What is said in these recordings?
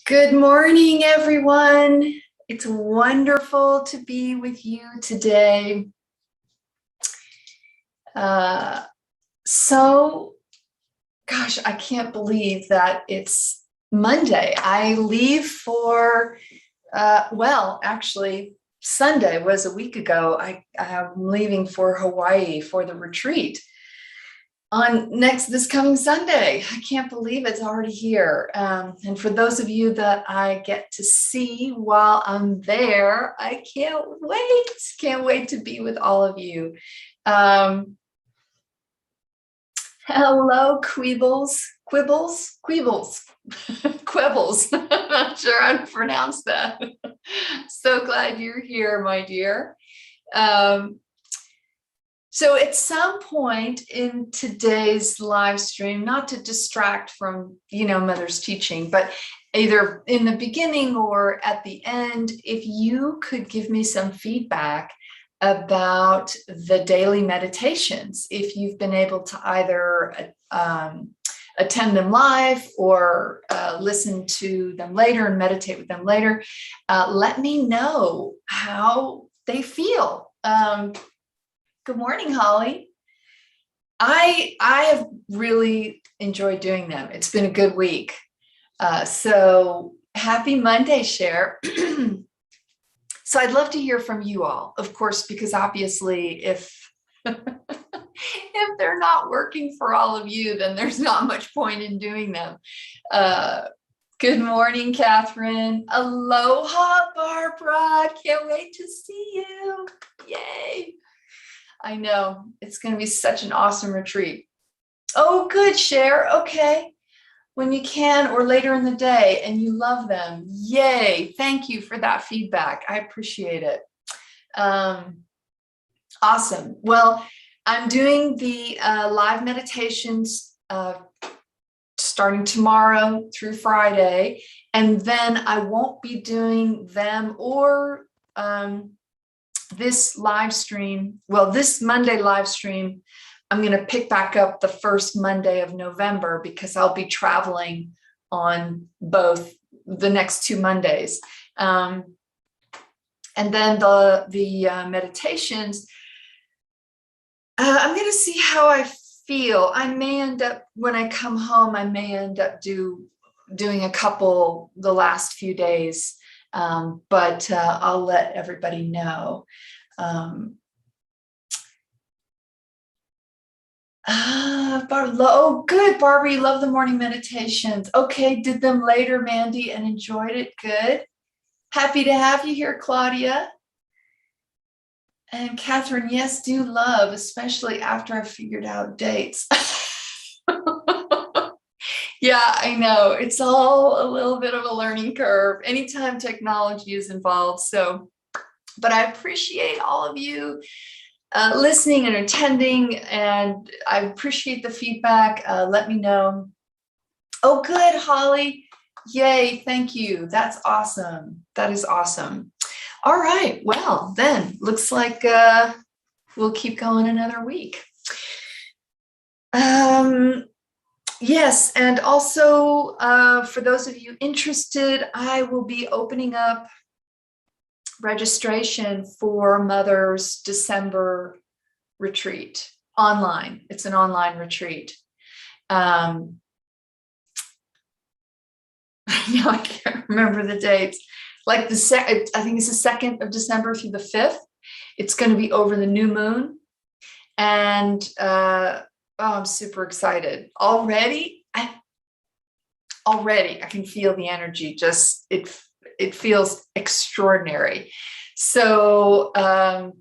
Good morning, everyone. It's wonderful to be with you today. Uh, so, gosh, I can't believe that it's Monday. I leave for, actually, Sunday was a week ago. I'm leaving for Hawaii for the retreat on this coming Sunday. I can't believe it's already here. And for those of you that I get to see while I'm there, I can't wait. Can't wait to be with all of you. Hello, Quibbles, Quibbles. I'm not sure how to pronounce that. So glad you're here, my dear. So at some point in today's live stream, not to distract from, Mother's teaching, but either in the beginning or at the end, if you could give me some feedback about the daily meditations, if you've been able to either attend them live or listen to them later and meditate with them later, let me know how they feel. Good morning, Holly. I have really enjoyed doing them. It's been a good week. So happy Monday, Cher. So I'd love to hear from you all, of course, because obviously if they're not working for all of you, then there's not much point in doing them. Good morning, Catherine. Aloha, Barbara. Can't wait to see you. Yay. I know it's going to be such an awesome retreat. Oh, good, Cher. Okay. When you can or later in the day and you love them. Yay. Thank you for that feedback. I appreciate it. Awesome. Well, I'm doing the live meditations starting tomorrow through Friday, and then I won't be doing them or this live stream, this Monday live stream, I'm going to pick back up the first Monday of November because I'll be traveling on both the next 2 Mondays. And then the meditations, I'm going to see how I feel. I may end up, when I come home, I may end up doing a couple the last few days. But I'll let everybody know. Oh, good, Barbara, you love the morning meditations. Okay, did them later, Mandy, and enjoyed it. Good. Happy to have you here, Claudia. And Catherine, yes, do love, especially after I've figured out dates. Yeah, I know. It's all a little bit of a learning curve anytime technology is involved. So, but I appreciate all of you listening and attending, and I appreciate the feedback. Let me know. Oh, good, Holly. Yay, thank you. That's awesome. That is awesome. All right, well, then, looks like we'll keep going another week. Yes, and also for those of you interested, I will be opening up registration for Mother's December retreat online. It's an online retreat. Now I can't remember the dates. Like I think it's the 2nd of December through the 5th. It's going to be over the new moon. And I'm super excited already. I can feel the energy. Just it feels extraordinary. So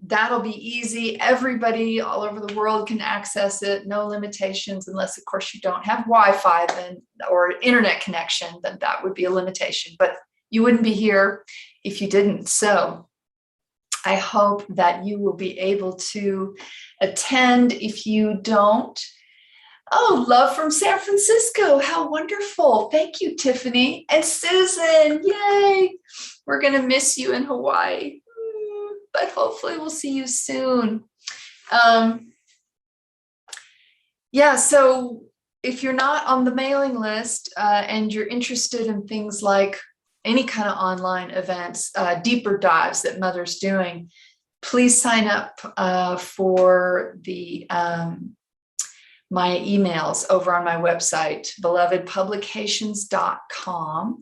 that'll be easy. Everybody all over the world can access it. No limitations, unless of course you don't have Wi-Fi or internet connection, then that would be a limitation. But you wouldn't be here if you didn't. So I hope that you will be able to attend. If you don't, oh, love from San Francisco. How wonderful. Thank you, Tiffany. And Susan, yay. We're going to miss you in Hawaii, but hopefully we'll see you soon. Yeah, so if you're not on the mailing list and you're interested in things like any kind of online events, deeper dives that Mother's doing, please sign up for the my emails over on my website, belovedpublications.com.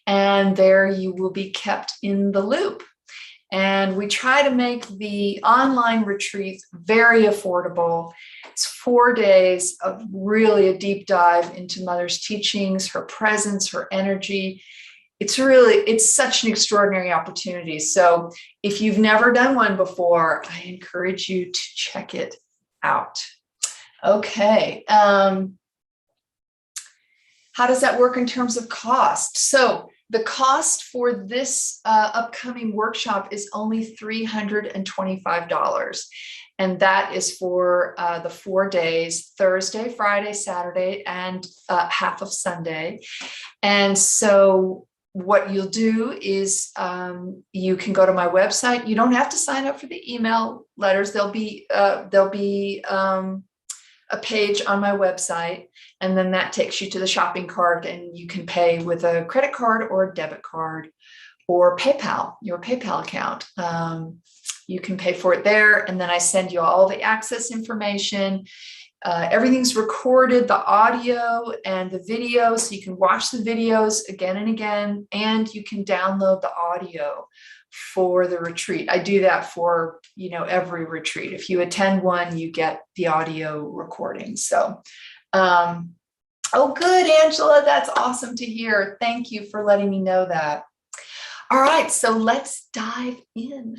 And there you will be kept in the loop. And we try to make the online retreats very affordable. It's 4 days of really a deep dive into Mother's teachings, her presence, her energy. It's such an extraordinary opportunity. So if you've never done one before, I encourage you to check it out. Okay. How does that work in terms of cost? So the cost for this upcoming workshop is only $325. And that is for the 4 days, Thursday, Friday, Saturday, and half of Sunday. And so what you'll do is you can go to my website. You don't have to sign up for the email letters. There'll be a page on my website, and then that takes you to the shopping cart, and you can pay with a credit card or a debit card or PayPal, your PayPal account. You can pay for it there, and then I send you all the access information. Everything's recorded, the audio and the video, so you can watch the videos again and again, and you can download the audio for the retreat. I do that for, every retreat. If you attend one, you get the audio recording. So, oh, good, Angela. That's awesome to hear. Thank you for letting me know that. All right, so let's dive in.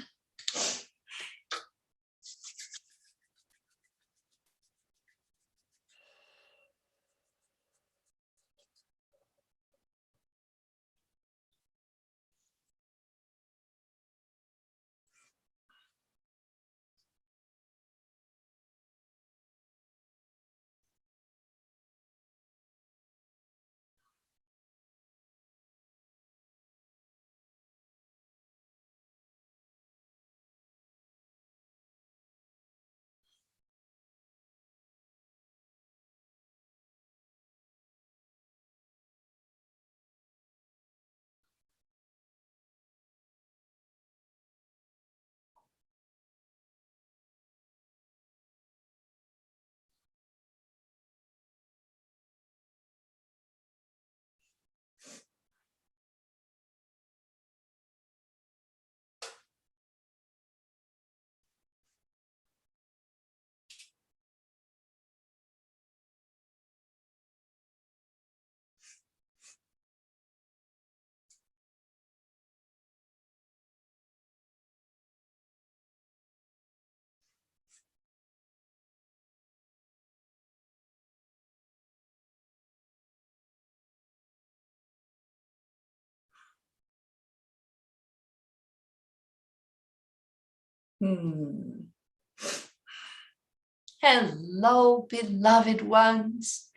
Hello, beloved ones.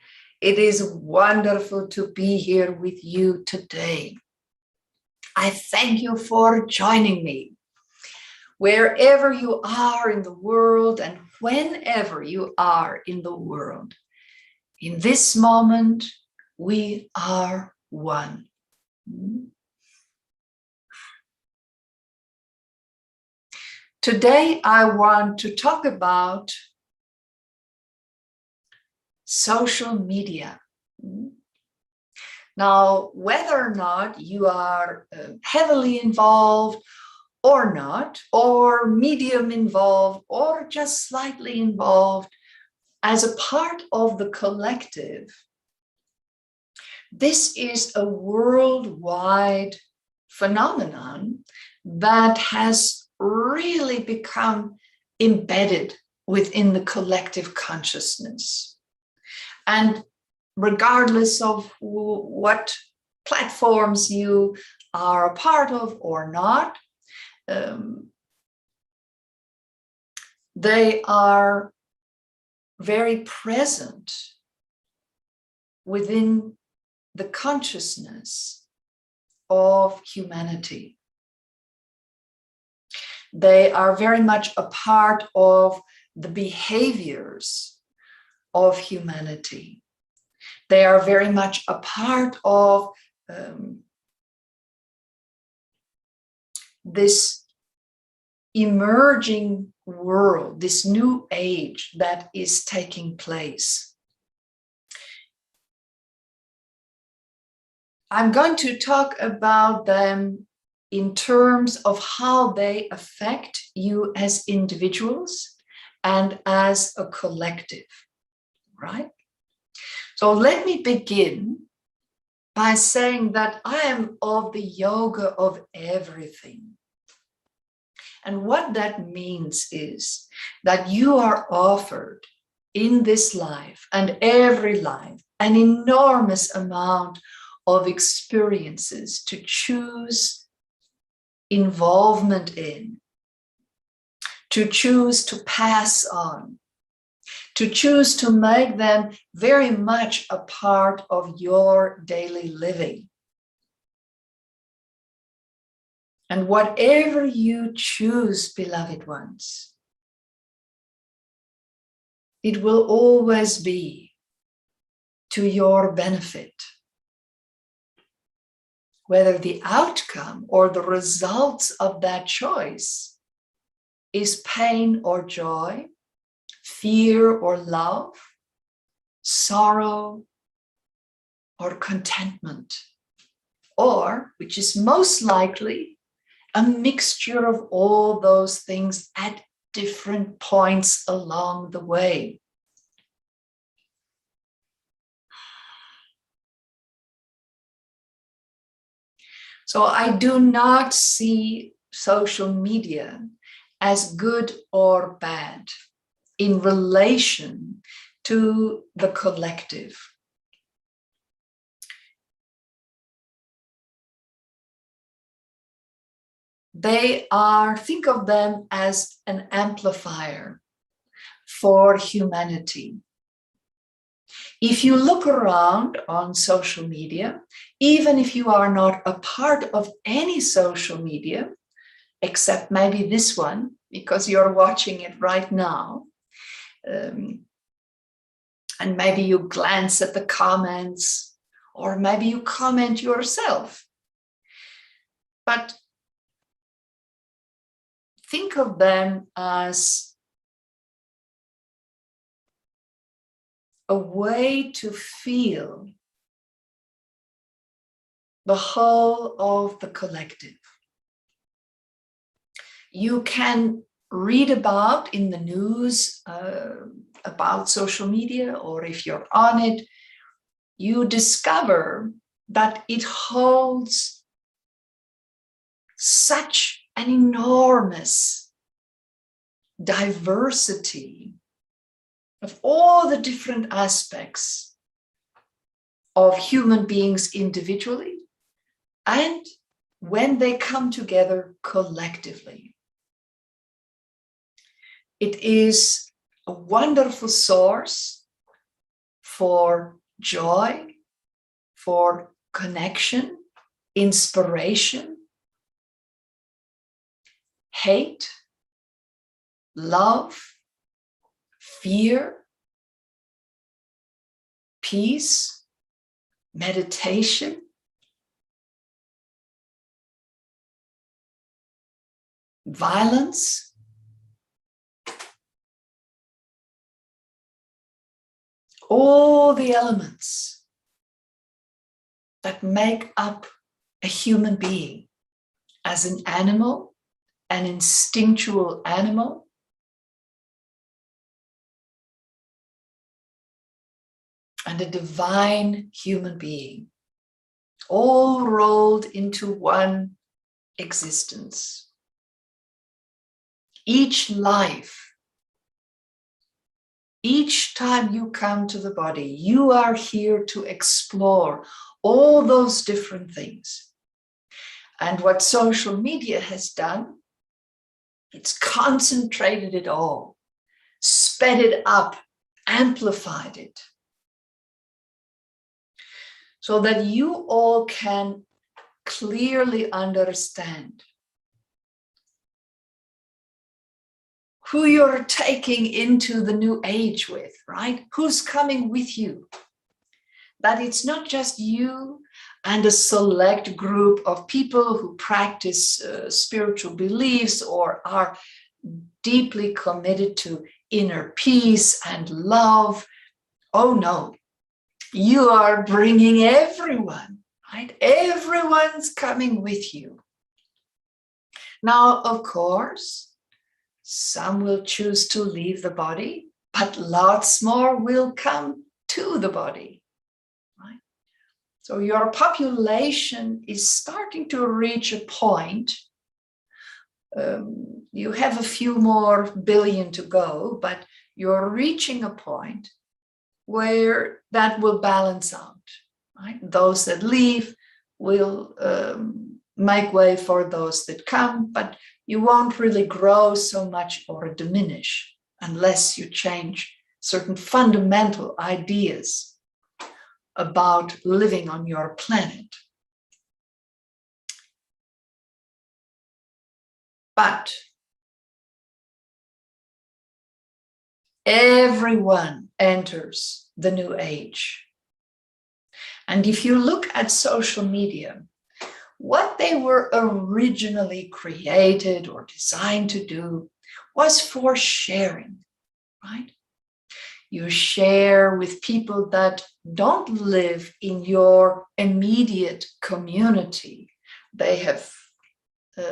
It is wonderful to be here with you today. I thank you for joining me. Wherever you are in the world and whenever you are in the world, in this moment, we are one. Today, I want to talk about social media. Now, whether or not you are heavily involved or not, or medium involved, or just slightly involved, as a part of the collective, this is a worldwide phenomenon that has really become embedded within the collective consciousness. And regardless of what platforms you are a part of or not, they are very present within the consciousness of humanity. They are very much a part of the behaviors of humanity. They are very much a part of this emerging world, this new age that is taking place. I'm going to talk about them in terms of how they affect you as individuals and as a collective, right? So let me begin by saying that I am of the yoga of everything. And what that means is that you are offered in this life and every life an enormous amount of experiences to choose involvement in, to choose to pass on, to choose to make them very much a part of your daily living. And whatever you choose, beloved ones, it will always be to your benefit. Whether the outcome or the results of that choice is pain or joy, fear or love, sorrow or contentment, or, which is most likely, a mixture of all those things at different points along the way. So I do not see social media as good or bad in relation to the collective. They are, think of them as an amplifier for humanity. If you look around on social media, even if you are not a part of any social media, except maybe this one, because you're watching it right now, and maybe you glance at the comments, or maybe you comment yourself. But think of them as a way to feel the whole of the collective. You can read about in the news about social media, or if you're on it, you discover that it holds such an enormous diversity of all the different aspects of human beings individually and when they come together collectively. It is a wonderful source for joy, for connection, inspiration, hate, love, fear, peace, meditation, violence, all the elements that make up a human being as an animal, an instinctual animal, and a divine human being, all rolled into one existence. Each life, each time you come to the body, you are here to explore all those different things. And what social media has done, it's concentrated it all, sped it up, amplified it, so that you all can clearly understand who you're taking into the new age with, right? Who's coming with you? That it's not just you and a select group of people who practice spiritual beliefs or are deeply committed to inner peace and love. Oh no, you are bringing everyone, right? Everyone's coming with you. Now, of course, some will choose to leave the body, but lots more will come to the body, right? So your population is starting to reach a point. You have a few more billion to go, but you're reaching a point where that will balance out, right? Those that leave will make way for those that come, but you won't really grow so much or diminish unless you change certain fundamental ideas about living on your planet. But everyone enters the new age. And if you look at social media, what they were originally created or designed to do was for sharing, right? You share with people that don't live in your immediate community. They have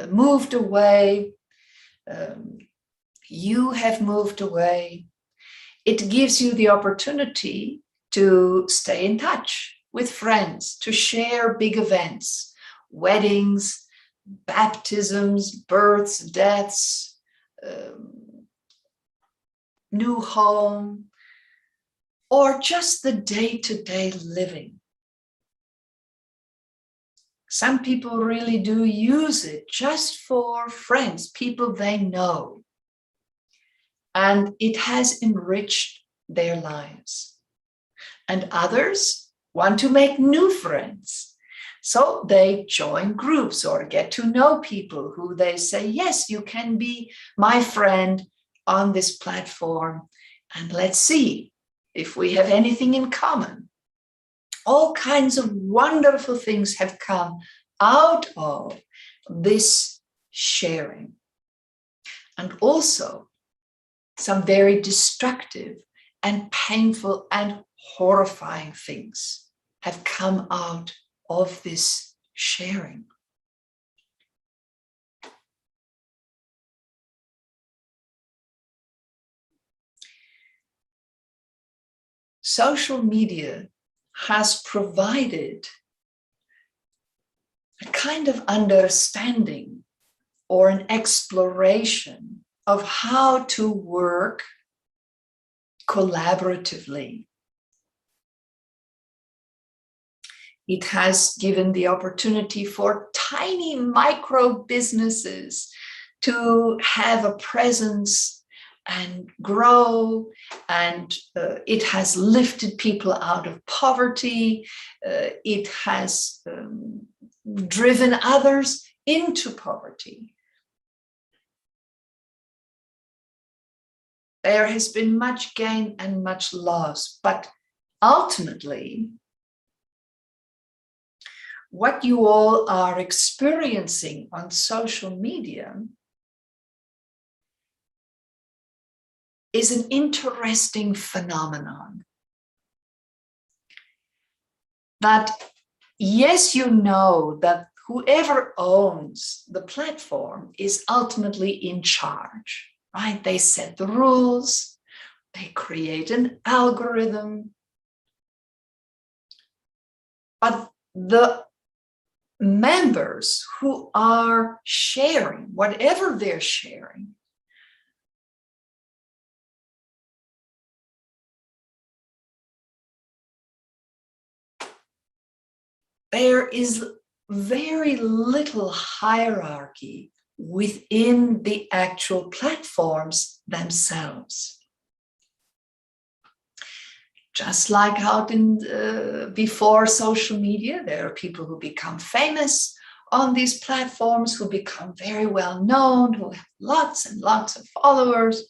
moved away. You have moved away. It gives you the opportunity to stay in touch with friends, to share big events, weddings, baptisms, births, deaths, new home, or just the day-to-day living. Some people really do use it just for friends, people they know. And it has enriched their lives. And others want to make new friends. So they join groups or get to know people who they say, yes, you can be my friend on this platform. And let's see if we have anything in common. All kinds of wonderful things have come out of this sharing. And also some very destructive and painful and horrifying things have come out of this sharing. Social media has provided a kind of understanding or an exploration of how to work collaboratively. It has given the opportunity for tiny micro businesses to have a presence and grow, and it has lifted people out of poverty. It has driven others into poverty. There has been much gain and much loss, but ultimately, what you all are experiencing on social media is an interesting phenomenon. That, yes, you know that whoever owns the platform is ultimately in charge, right? They set the rules, they create an algorithm, but the members who are sharing, whatever they're sharing, there is very little hierarchy within the actual platforms themselves. Just like out in before social media, there are people who become famous on these platforms, who become very well known, who have lots and lots of followers.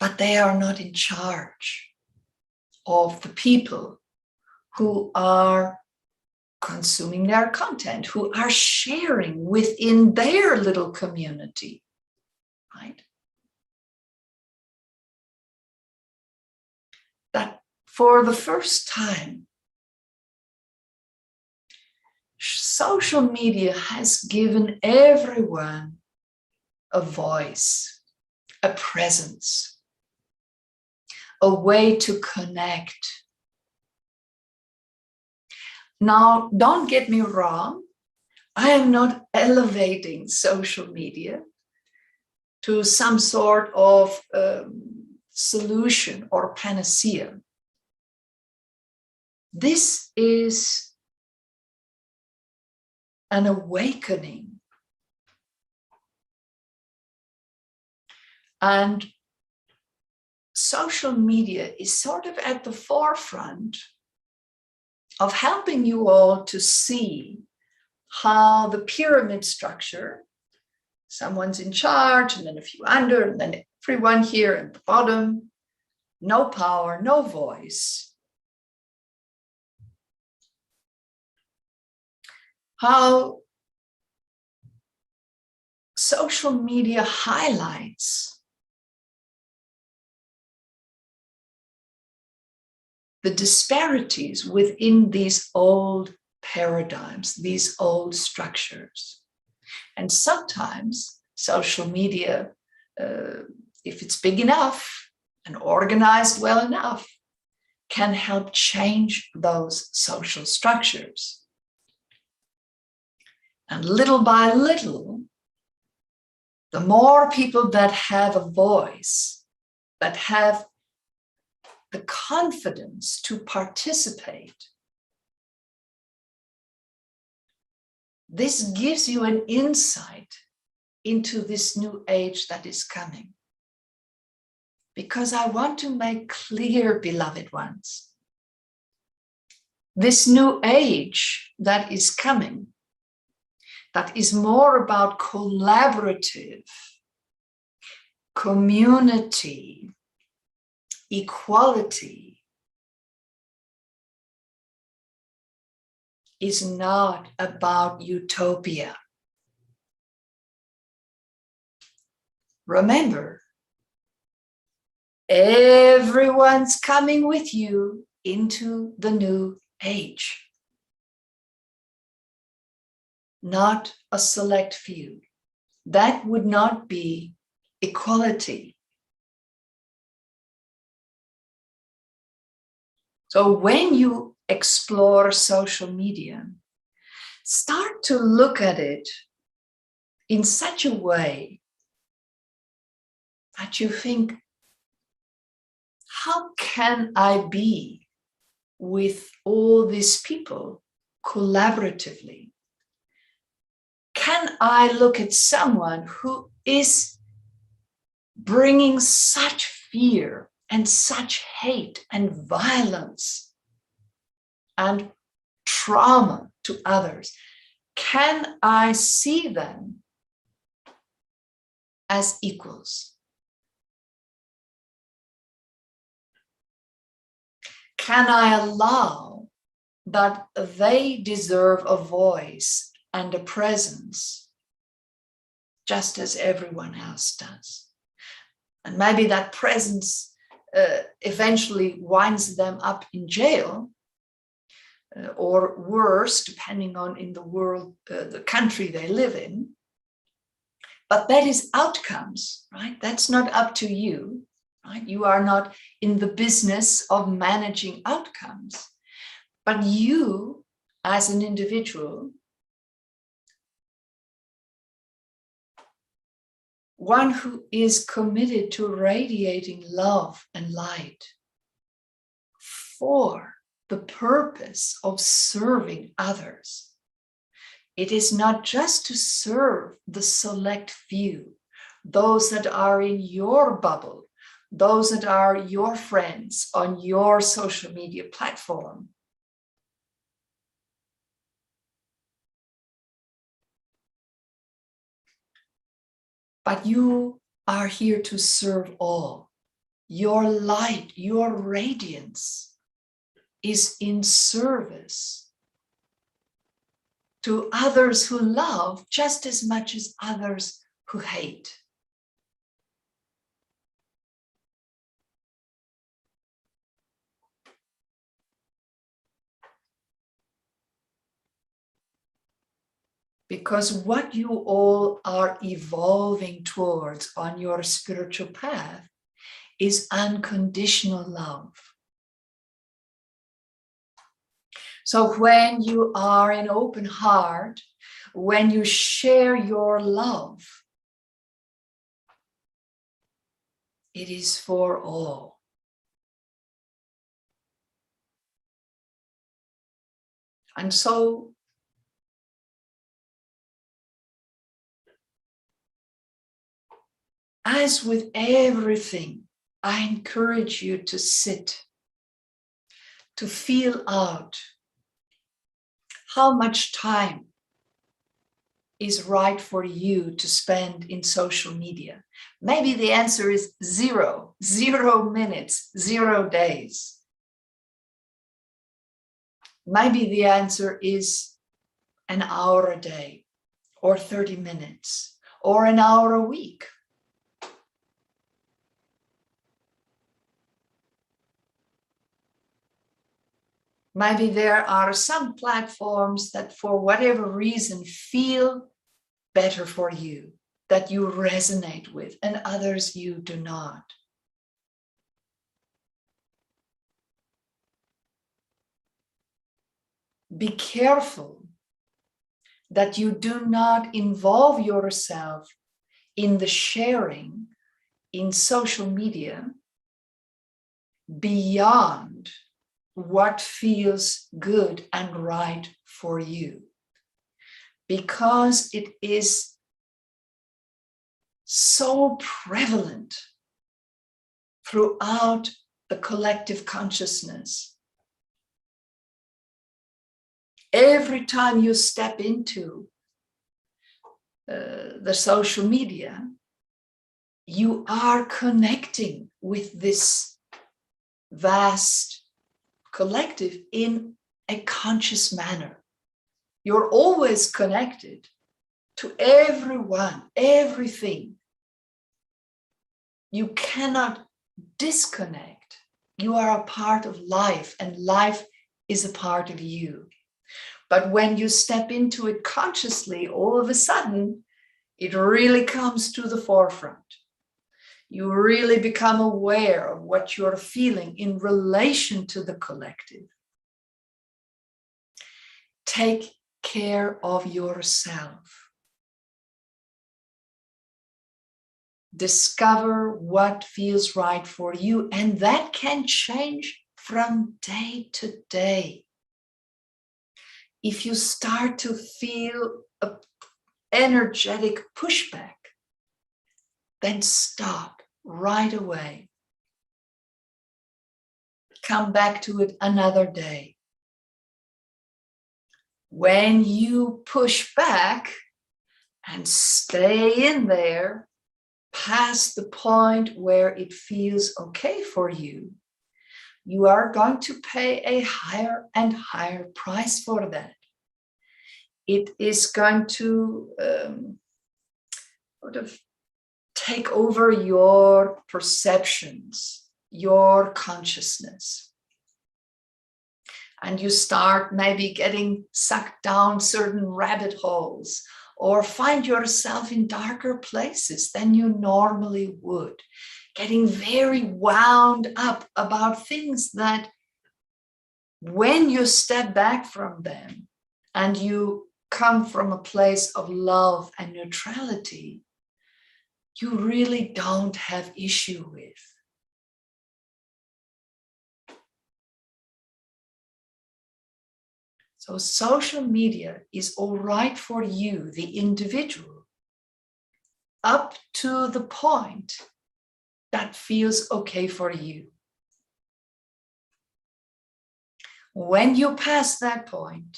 but they are not in charge of the people who are consuming their content, who are sharing within their little community, right? That for the first time, social media has given everyone a voice, a presence, a way to connect. Now, don't get me wrong, I am not elevating social media to some sort of solution or panacea. This is an awakening. And social media is sort of at the forefront of helping you all to see how the pyramid structure, someone's in charge and then a few under, and then everyone here at the bottom, no power, no voice. How social media highlights the disparities within these old paradigms, these old structures. And sometimes social media, if it's big enough and organized well enough, can help change those social structures. And little by little, the more people that have a voice, that have the confidence to participate, this gives you an insight into this new age that is coming. Because I want to make clear, beloved ones, this new age that is coming, that is more about collaborative, community, equality, is not about utopia. Remember, everyone's coming with you into the new age. Not a select few. That would not be equality. So when you explore social media, start to look at it in such a way that you think, how can I be with all these people collaboratively? Can I look at someone who is bringing such fear and such hate and violence and trauma to others? Can I see them as equals? Can I allow that they deserve a voice and a presence just as everyone else does? And maybe that presence eventually winds them up in jail, or worse, depending on in the world, the country they live in. But that is outcomes, right? That's not up to you, right? You are not in the business of managing outcomes. But you, as an individual, one who is committed to radiating love and light for the purpose of serving others. It is not just to serve the select few, those that are in your bubble, those that are your friends on your social media platform. But you are here to serve all. your light, your radiance is in service to others who love just as much as others who hate. Because what you all are evolving towards on your spiritual path is unconditional love. So when you are in open heart, when you share your love, it is for all. And so as with everything, I encourage you to sit, to feel out how much time is right for you to spend in social media. Maybe the answer is 0 minutes, 0 days. Maybe the answer is an hour a day, or 30 minutes, or an hour a week. Maybe there are some platforms that for whatever reason feel better for you, that you resonate with, and others you do not. Be careful that you do not involve yourself in the sharing in social media beyond what feels good and right for you, because it is so prevalent throughout the collective consciousness. Every time you step into the social media, you are connecting with this vast collective in a conscious manner. You're always connected to everyone, everything. You cannot disconnect. You are a part of life, and life is a part of you. But when you step into it consciously, all of a sudden, it really comes to the forefront. You really become aware of what you're feeling in relation to the collective. Take care of yourself. Discover what feels right for you, and that can change from day to day. If you start to feel an energetic pushback, then stop right away. Come back to it another day. When you push back and stay in there past the point where it feels okay for you, you are going to pay a higher and higher price for that. It is going to sort of take over your perceptions, your consciousness. And you start maybe getting sucked down certain rabbit holes, or find yourself in darker places than you normally would, getting very wound up about things that when you step back from them and you come from a place of love and neutrality, you really don't have issue with. So social media is all right for you, the individual, up to the point that feels okay for you. When you pass that point,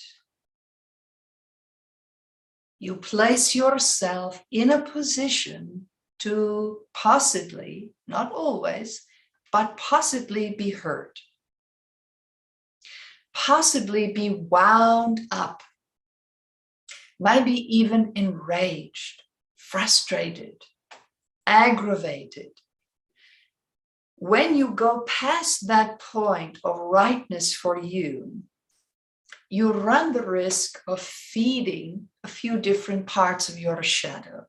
you place yourself in a position to possibly, not always, but possibly be hurt, possibly be wound up, maybe even enraged, frustrated, aggravated. When you go past that point of rightness for you, you run the risk of feeding a few different parts of your shadow.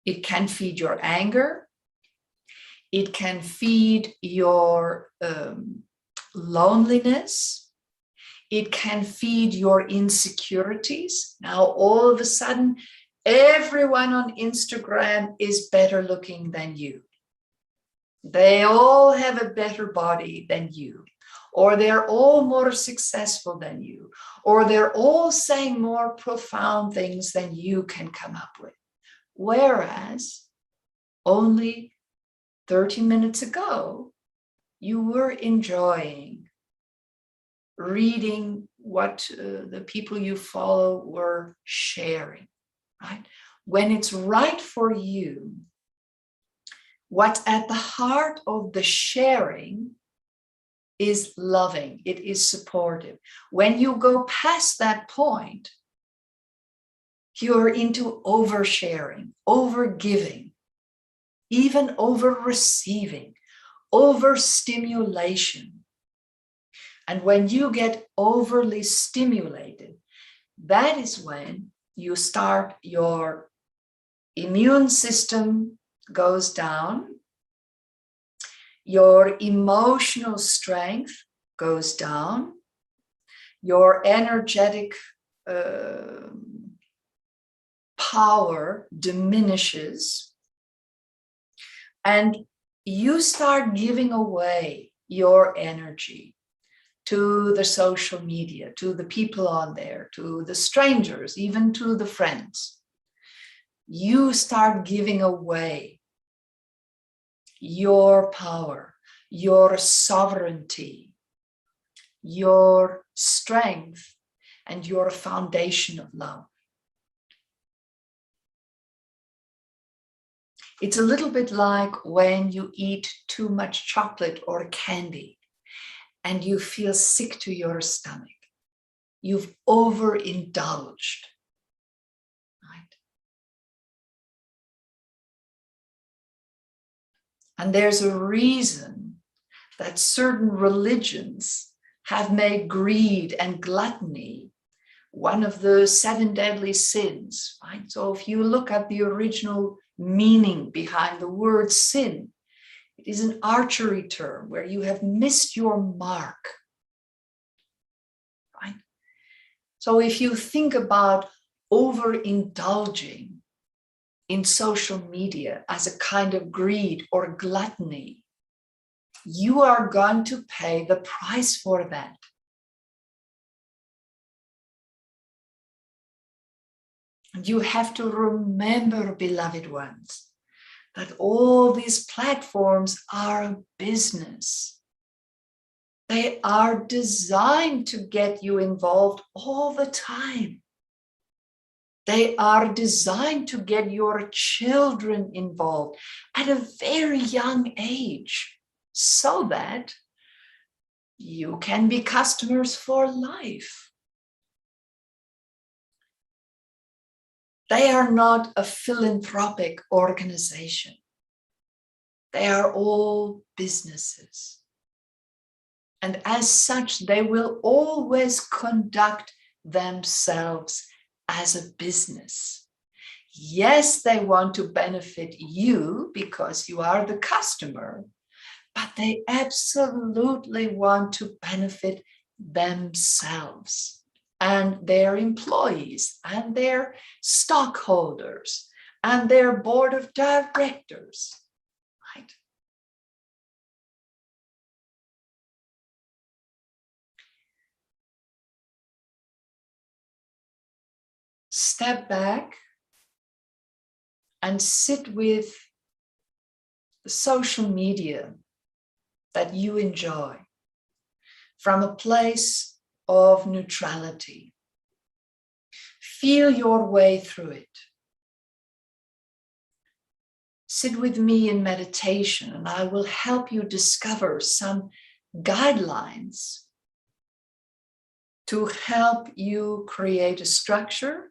It can feed your anger. It can feed your loneliness. It can feed your insecurities. Now, all of a sudden, everyone on Instagram is better looking than you. They all have a better body than you, or they're all more successful than you, or they're all saying more profound things than you can come up with. Whereas only 30 minutes ago, you were enjoying reading what the people you follow were sharing, right? When it's right for you, what's at the heart of the sharing is loving, it is supportive. When you go past that point, you're into oversharing, overgiving, even over receiving, overstimulation. And when you get overly stimulated, that is when you start, your immune system goes down, your emotional strength goes down, your energetic power diminishes, and you start giving away your energy to the social media, to the people on there, to the strangers, even to the friends. You start giving away your power, your sovereignty, your strength, and your foundation of love. It's a little bit like when you eat too much chocolate or candy and you feel sick to your stomach. You've overindulged, right? And there's a reason that certain religions have made greed and gluttony one of the 7 deadly sins, right? So if you look at the original meaning behind the word sin, it is an archery term where you have missed your mark, right? So if you think about overindulging in social media as a kind of greed or gluttony, you are going to pay the price for that. And you have to remember, beloved ones, that all these platforms are a business. They are designed to get you involved all the time. They are designed to get your children involved at a very young age so that you can be customers for life. They are not a philanthropic organization. They are all businesses. And as such, they will always conduct themselves as a business. Yes, they want to benefit you because you are the customer, but they absolutely want to benefit themselves and their employees and their stockholders and their board of directors, right? Step back and sit with the social media that you enjoy from a place of neutrality. Feel your way through it. sit with me in meditation, and I will help you discover some guidelines to help you create a structure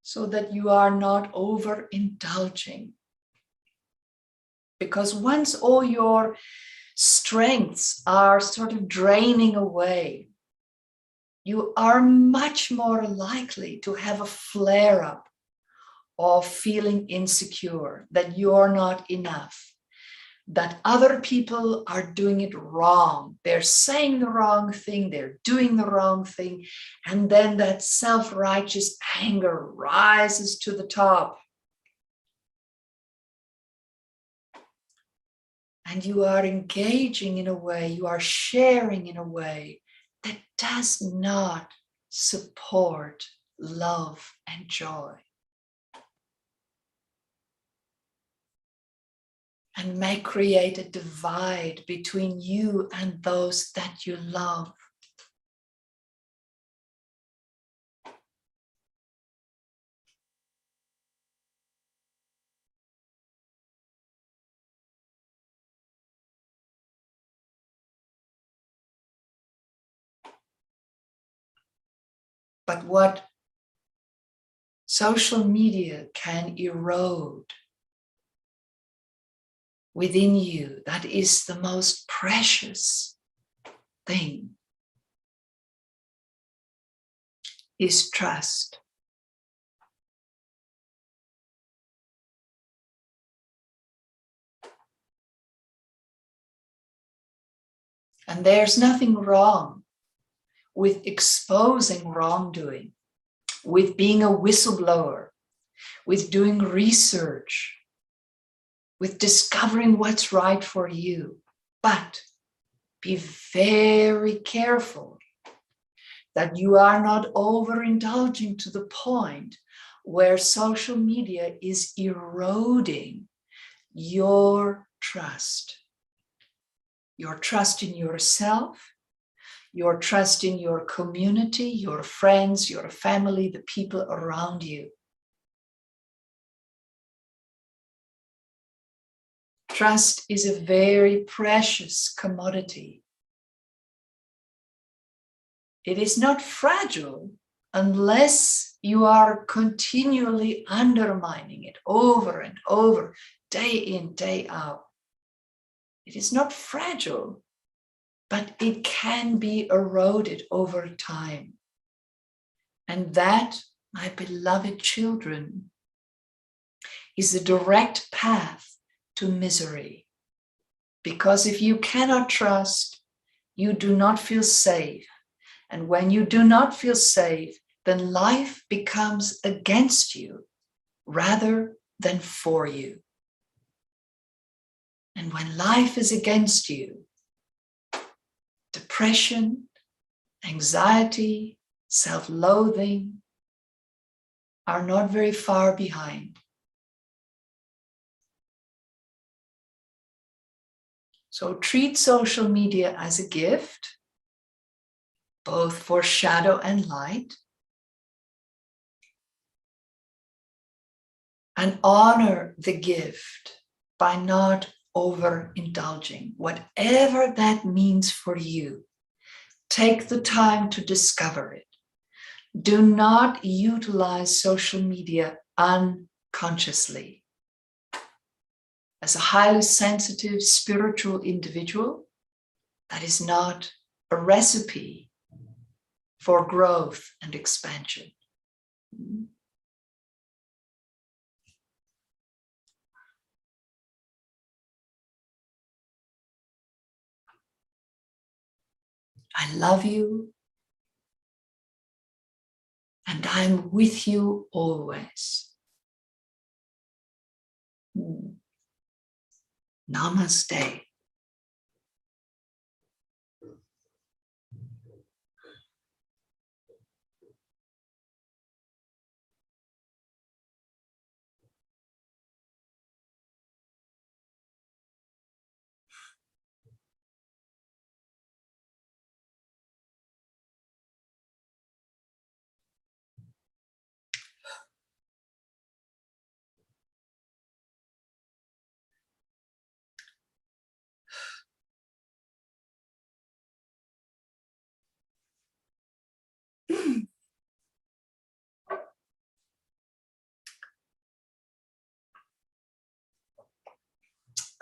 so that you are not overindulging. Because once all your strengths are sort of draining away, you are much more likely to have a flare-up of feeling insecure, that you're not enough, that other people are doing it wrong. They're saying the wrong thing, they're doing the wrong thing, and then that self-righteous anger rises to the top. And you are engaging in a way, you are sharing in a way that does not support love and joy. And may create a divide between you and those that you love. But what social media can erode within you, that is the most precious thing, is trust. And there's nothing wrong with exposing wrongdoing, with being a whistleblower, with doing research, with discovering what's right for you. But be very careful that you are not overindulging to the point where social media is eroding your trust in yourself, your trust in your community, your friends, your family, the people around you. Trust is a very precious commodity. It is not fragile unless you are continually undermining it over and over, day in, day out. It is not fragile, but it can be eroded over time. And that, my beloved children, is a direct path to misery. Because if you cannot trust, you do not feel safe. And when you do not feel safe, then life becomes against you rather than for you. And when life is against you, depression, anxiety, self-loathing are not very far behind. So treat social media as a gift, both for shadow and light, and honor the gift by not overindulging, whatever that means for you. Take the time to discover it. Do not utilize social media unconsciously. As a highly sensitive spiritual individual, that is not a recipe for growth and expansion. I love you, and I'm with you always. Namaste.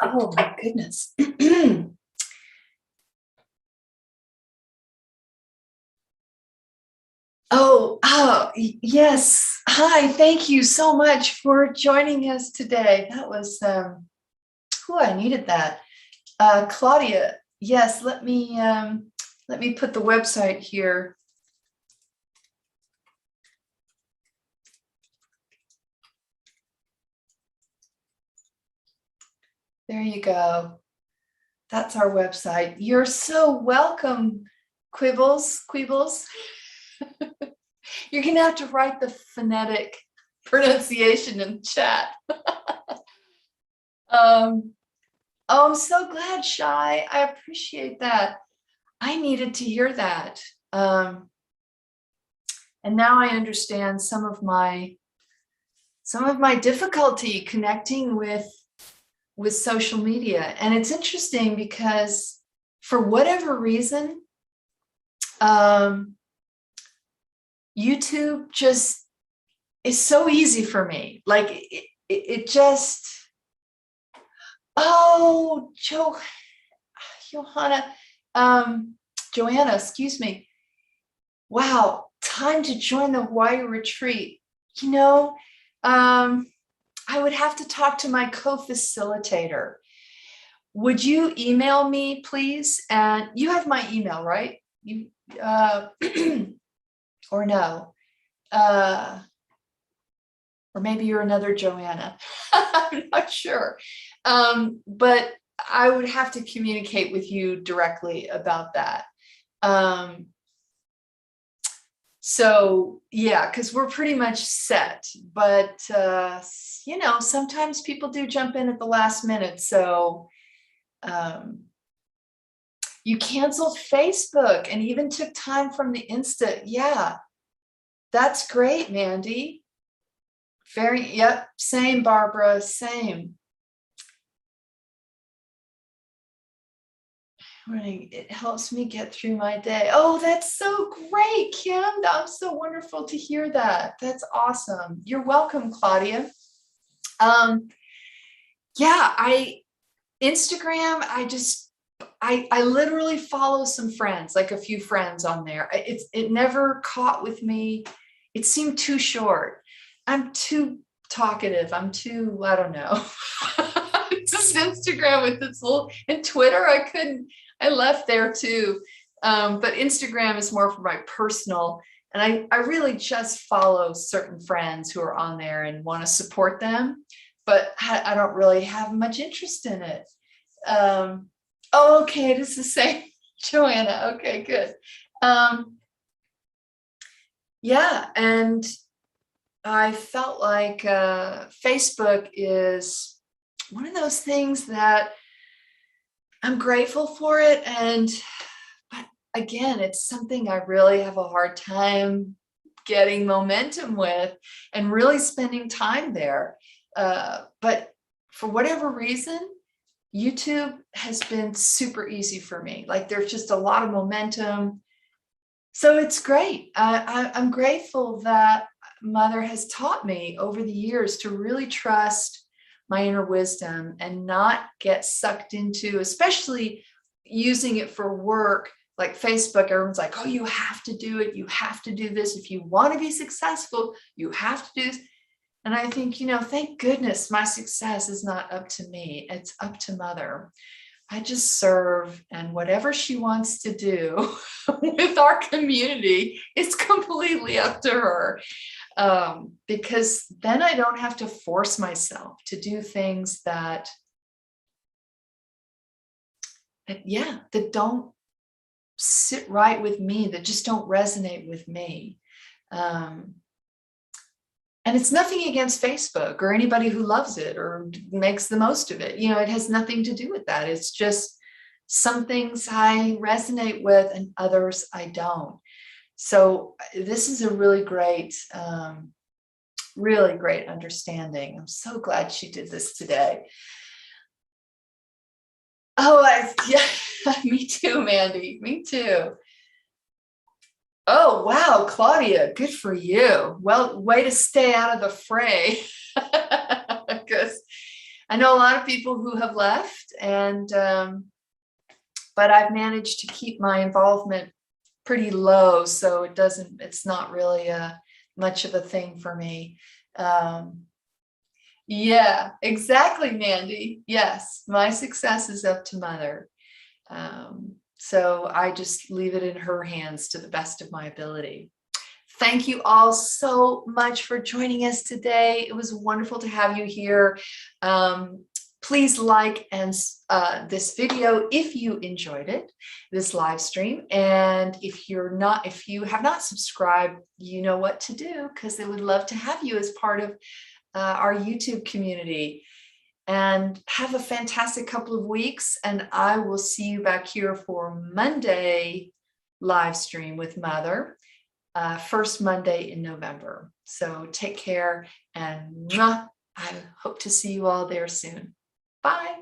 Oh my goodness. Yes. Hi, thank you so much for joining us today. That was, I needed that. Claudia, yes, let me put the website here. There you go. That's our website. You're so welcome, Quibbles. You're gonna have to write the phonetic pronunciation in chat. Oh, I'm so glad, Shy. I appreciate that. I needed to hear that. And now I understand some of my difficulty connecting with social media. And it's interesting because for whatever reason, YouTube just is so easy for me. Like it just, oh, Joanna, excuse me. Wow, time to join the Hawaii retreat. You know, I would have to talk to my co-facilitator. Would you email me, please? And you have my email, right? You or no? Or maybe you're another Joanna. I'm not sure. But I would have to communicate with you directly about that. So yeah, because we're pretty much set, but you know, sometimes people do jump in at the last minute. So you canceled Facebook and even took time from the Insta. Yeah, that's great, Mandy. Yep, same, Barbara, same. It helps me get through my day. Oh, that's so great, Kim. That's so wonderful to hear that. That's awesome. You're welcome, Claudia. Yeah, Instagram, I literally follow some friends, like a few friends on there. It never caught with me. It seemed too short. I'm too talkative. I'm too, I don't know. Just Instagram with this little, and Twitter, I left there too. But Instagram is more for my personal, and I really just follow certain friends who are on there and want to support them, but I don't really have much interest in it. Oh, okay, it is the same, Joanna. Okay, good. Yeah, and I felt like Facebook is one of those things that I'm grateful for it. But again, it's something I really have a hard time getting momentum with and really spending time there. But for whatever reason, YouTube has been super easy for me. Like there's just a lot of momentum. So it's great. I'm grateful that Mother has taught me over the years to really trust my inner wisdom and not get sucked into, especially using it for work, like Facebook. Everyone's like, oh, you have to do it. You have to do this. If you want to be successful, you have to do this. And I think, you know, thank goodness my success is not up to me. It's up to Mother. I just serve, and whatever she wants to do with our community, it's completely up to her. Because then I don't have to force myself to do things that don't sit right with me, that just don't resonate with me. And it's nothing against Facebook or anybody who loves it or makes the most of it. You know, it has nothing to do with that. It's just some things I resonate with and others I don't. So this is a really great understanding. I'm so glad she did this today. Oh, yeah, me too, Mandy. Me too. Oh, wow, Claudia, good for you. Well, way to stay out of the fray. Because I know a lot of people who have left, and but I've managed to keep my involvement pretty low, so it's not really much of a thing for me. Um, yeah, exactly, Mandy. Yes, my success is up to Mother. So I just leave it in her hands to the best of my ability. Thank you all so much for joining us today. It was wonderful to have you here. Please like and this video if you enjoyed it, this live stream. And if you have not subscribed, you know what to do, because they would love to have you as part of our YouTube community. And have a fantastic couple of weeks. And I will see you back here for Monday live stream with Mother, first Monday in November. So take care, and I hope to see you all there soon. Bye.